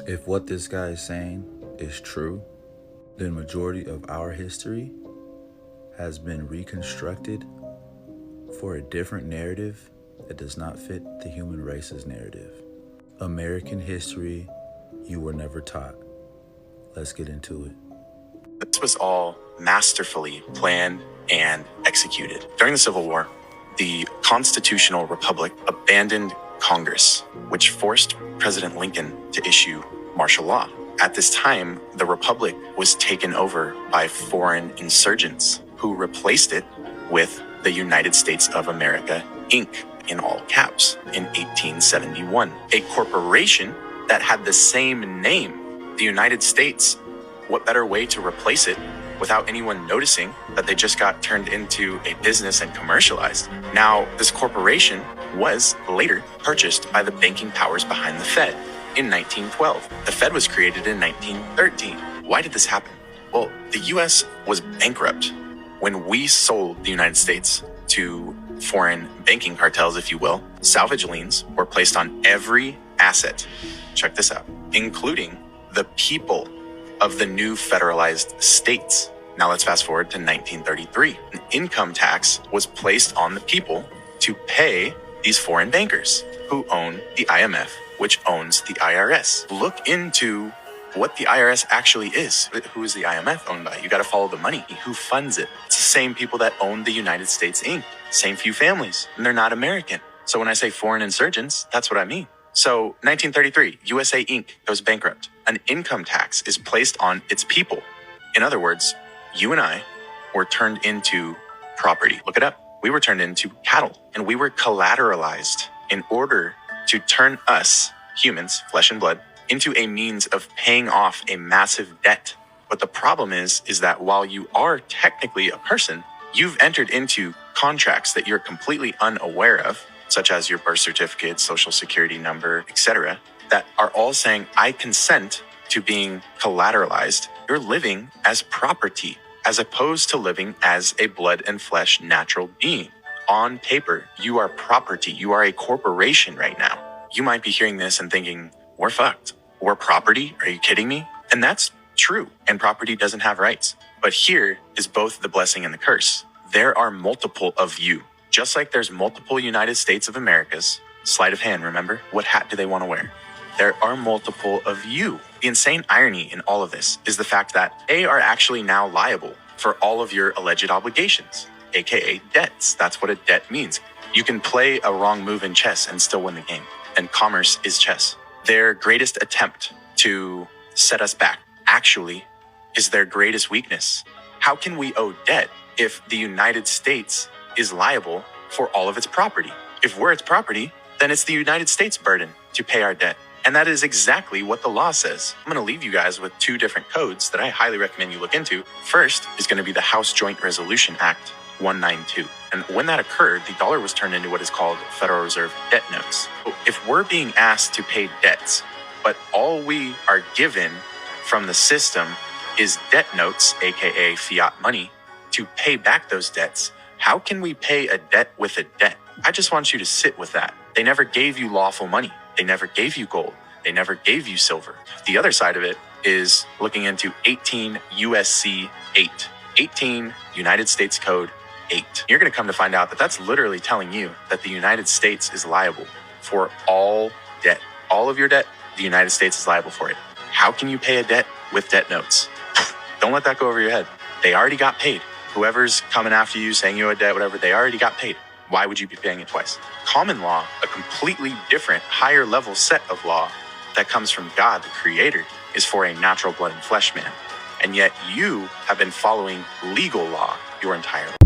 If what this guy is saying is true, then majority of our history has been reconstructed for a different narrative that does not fit the human race's narrative. American history you were never taught. Let's get into it. This was all masterfully planned and executed. During the Civil War, the Constitutional Republic abandoned Congress, which forced President Lincoln to issue martial law. At this time, the Republic was taken over by foreign insurgents who replaced it with the United States of America, Inc., in all caps, in 1871. A corporation that had the same name, the United States. What better way to replace it without anyone noticing that they just got turned into a business and commercialized? Now, this corporation was later purchased by the banking powers behind the Fed in 1912. The Fed was created in 1913. Why did this happen? Well, the US was bankrupt when we sold the United States to foreign banking cartels, if you will. Salvage liens were placed on every asset. Check this out, including the people of the new federalized states. Now let's fast forward to 1933. An income tax was placed on the people to pay these foreign bankers who own the IMF, which owns the IRS. Look into what the IRS actually is. Who is the IMF owned by? You got to follow the money. Who funds it? It's the same people that own the United States Inc. Same few families, and they're not American. So when I say foreign insurgents, that's what I mean. So 1933, USA Inc. goes bankrupt. An income tax is placed on its people. In other words, you and I were turned into property. Look it up. We were turned into cattle, and we were collateralized in order to turn us, humans, flesh and blood, into a means of paying off a massive debt. But the problem is that while you are technically a person, you've entered into contracts that you're completely unaware of, such as your birth certificate, social security number, etc., that are all saying, I consent to being collateralized. You're living as property, as opposed to living as a blood and flesh natural being. On paper, you are property. You are a corporation right now. You might be hearing this and thinking, we're fucked. We're property? Are you kidding me? And that's true. And property doesn't have rights. But here is both the blessing and the curse. There are multiple of you. Just like there's multiple United States of Americas. Sleight of hand, remember? What hat do they want to wear? There are multiple of you. The insane irony in all of this is the fact that they are actually now liable for all of your alleged obligations, aka debts. That's what a debt means. You can play a wrong move in chess and still win the game. And commerce is chess. Their greatest attempt to set us back actually is their greatest weakness. How can we owe debt if the United States is liable for all of its property? If we're its property, then it's the United States' burden to pay our debt. And that is exactly what the law says. I'm going to leave you guys with two different codes that I highly recommend you look into. First is going to be the House Joint Resolution Act 192. And when that occurred, the dollar was turned into what is called Federal Reserve debt notes. If we're being asked to pay debts, but all we are given from the system is debt notes, aka fiat money, to pay back those debts, how can we pay a debt with a debt? I just want you to sit with that. They never gave you lawful money. They never gave you gold. They never gave you silver. The other side of it is looking into 18 USC 8. 18 United States Code 8. You're going to come to find out that that's literally telling you that the United States is liable for all debt. All of your debt, the United States is liable for it. How can you pay a debt with debt notes? Don't let that go over your head. They already got paid. Whoever's coming after you, saying you owe a debt, whatever, they already got paid. Why would you be paying it twice? Common law, a completely different, higher level set of law that comes from God, the Creator, is for a natural blood and flesh man. And yet you have been following legal law your entire life.